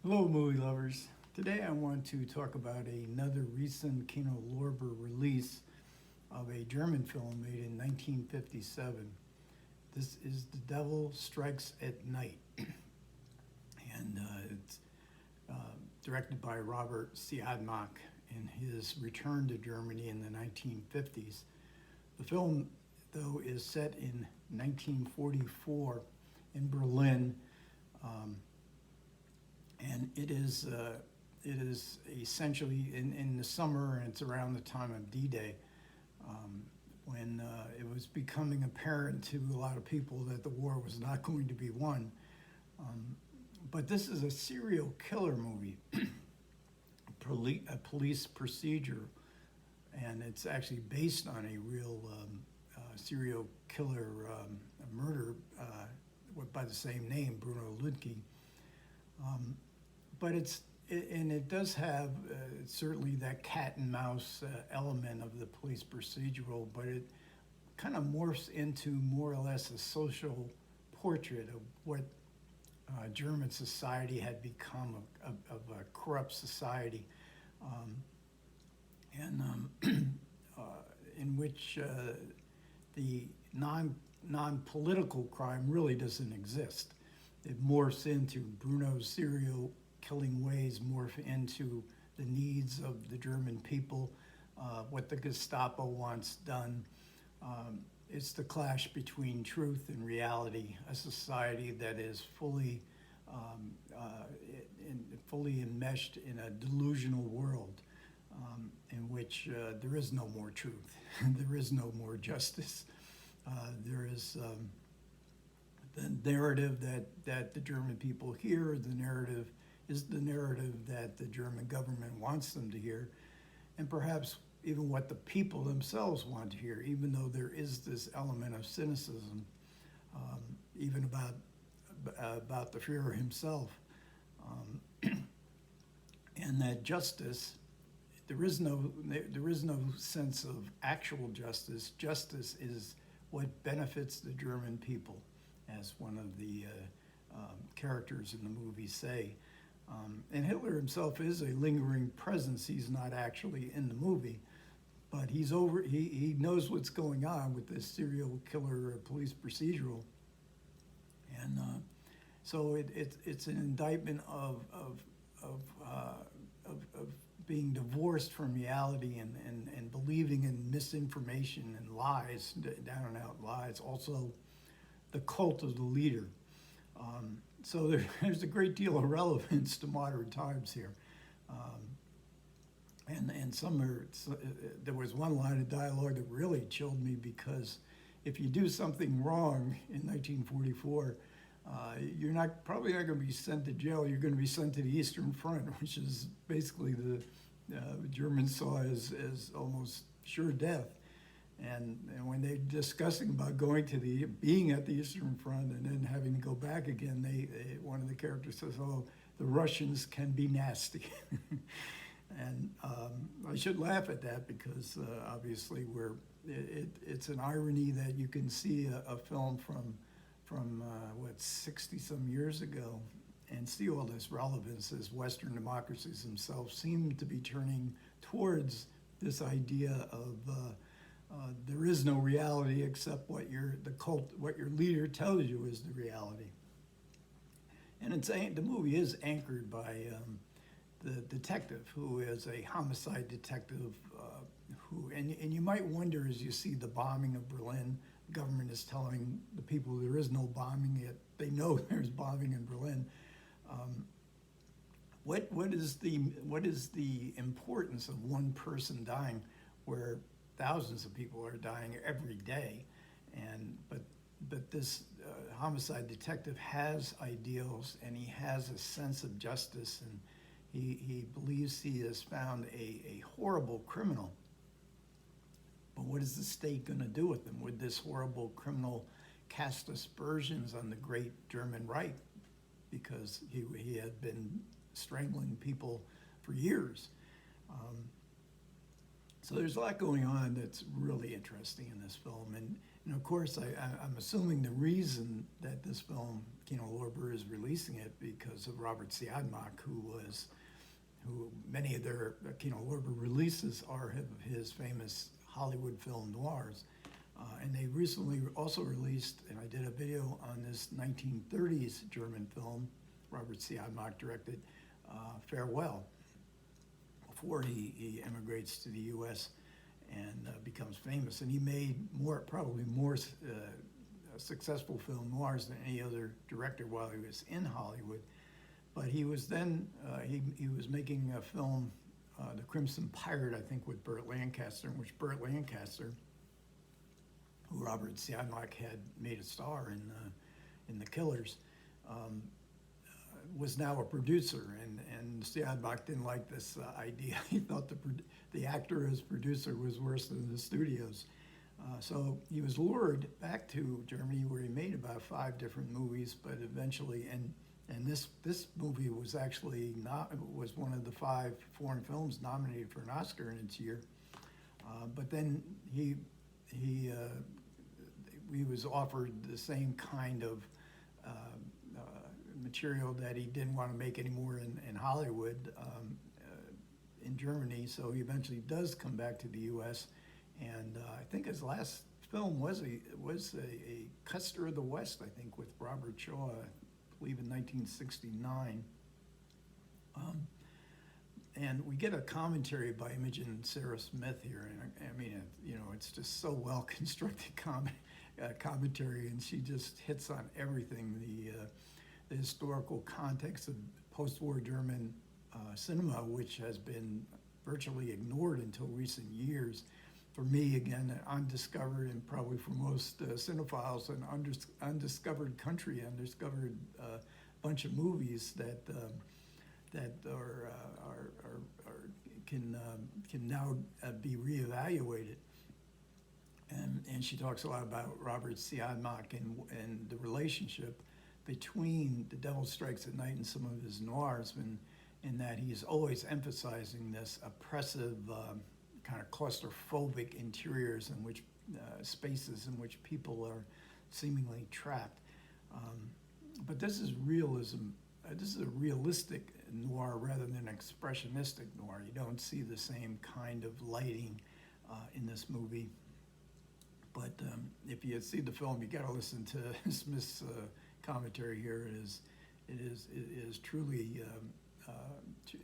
Hello, movie lovers. Today I want to talk about another recent Kino Lorber release of a German film made in 1957. This is The Devil Strikes at Night, and it's directed by Robert Siodmak in his return to Germany in the 1950s. The film, though, is set in 1944 in Berlin. Um, and it is essentially in the summer, and it's around the time of D-Day, um, when it was becoming apparent to a lot of people that the war was not going to be won. Um, but this is a serial killer movie, a police procedure, and it's actually based on a real serial killer murder by the same name, Bruno Ludke. Um, but it does have certainly that cat and mouse element of the police procedural, but it kind of morphs into more or less a social portrait of what German society had become, of a corrupt society, um, and uh, in which the non-political crime really doesn't exist. It morphs into Bruno's serial killing ways, morph into the needs of the German people, what the Gestapo wants done. It's the clash between truth and reality, a society that is um, uh, fully enmeshed in a delusional world, in which there is no more truth, there is no more justice. There is the narrative that the German people hear, the narrative is the narrative that the German government wants them to hear, and perhaps even what the people themselves want to hear, even though there is this element of cynicism, even about the Führer himself, and that justice. There is no sense of actual justice. Justice is what benefits the German people, as one of the characters in the movie say. And Hitler himself is a lingering presence. He's not actually in the movie, but he knows what's going on with this serial killer police procedural. And so it's an indictment of being divorced from reality, and believing in misinformation and lies, down and out lies. Also, the cult of the leader. So there's a great deal of relevance to modern times here. Um, and there was one line of dialogue that really chilled me, because if you do something wrong in 1944, you're probably not going to be sent to jail. You're going to be sent to the Eastern Front, which is basically the Germans saw as almost sure death. And when they're discussing about being at the Eastern Front and then having to go back again, one of the characters says, "Oh, the Russians can be nasty," and I should laugh at that, because obviously it's an irony that you can see a film from what, 60 some years ago, and see all this relevance, as Western democracies themselves seem to be turning towards this idea of. There is no reality except what your leader tells you is the reality. And the movie is anchored by the detective, who is a homicide detective, and you might wonder, as you see the bombing of Berlin, the government is telling the people there is no bombing, yet they know there's bombing in Berlin. What is the importance of one person dying, where thousands of people are dying every day? But this homicide detective has ideals, and he has a sense of justice, and he believes he has found a horrible criminal. But what is the state going to do with him? Would this horrible criminal cast aspersions on the great German Reich, because he had been strangling people for years? So there's a lot going on that's really interesting in this film, and And of course, I'm assuming the reason that this film, Kino Lorber is releasing it because of Robert Siodmak, who many of their Kino Lorber releases are his famous Hollywood film noirs. And they recently also released, and I did a video on this 1930s German film Robert Siodmak directed, Farewell, before he emigrates to the U.S. and becomes famous. And he made probably more successful film noirs than any other director while he was in Hollywood. But he was then, he was making a film, The Crimson Pirate, I think, with Burt Lancaster, in which Burt Lancaster, who Robert Siodmak had made a star in The Killers, was now a producer, and Siodmak didn't like this idea. He thought the actor as producer was worse than the studios. So he was lured back to Germany, where he made about 5 different movies, but eventually, and this movie was actually was one of the 5 foreign films nominated for an Oscar in its year. But then he was offered the same kind of material that he didn't want to make anymore in Hollywood, in Germany. So he eventually does come back to the U.S. And I think his last film was a Custer of the West, I think, with Robert Shaw, I believe in 1969. And we get a commentary by Imogen Sarah Smith here, and I mean, it's just so well constructed commentary, and she just hits on everything, the historical context of post-war German cinema, which has been virtually ignored until recent years. For me, again, an undiscovered, and probably for most cinephiles, an undiscovered country, undiscovered bunch of movies that can now be reevaluated. And she talks a lot about Robert Siodmak and the relationship between The Devil Strikes at Night and some of his noirs, in that he's always emphasizing this oppressive, kind of claustrophobic interiors in which spaces in which people are seemingly trapped. But this is realism. This is a realistic noir rather than expressionistic noir. You don't see the same kind of lighting in this movie. But if you see the film, you got to listen to Smith's commentary here. It is truly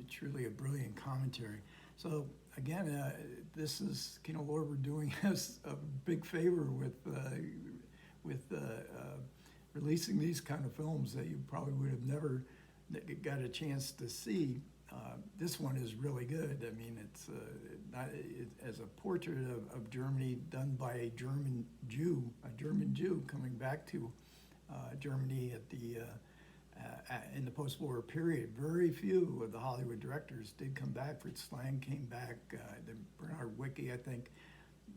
truly a brilliant commentary. So again, this is Kino Lorber doing us a big favor with releasing these kind of films that you probably would have never got a chance to see. This one is really good. I mean, it's as a portrait of Germany done by a German Jew coming back to Germany at the in the post-war period. Very few of the Hollywood directors did come back. Fritz Lang came back, Bernard Wicki, I think,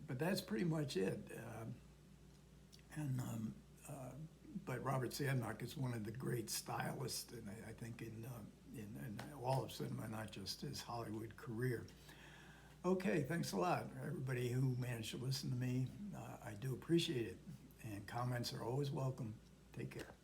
but that's pretty much it. But Robert Siodmak is one of the great stylists, and I think in all of cinema, not just his Hollywood career. Okay, thanks a lot, everybody who managed to listen to me. I do appreciate it, and comments are always welcome. Take care.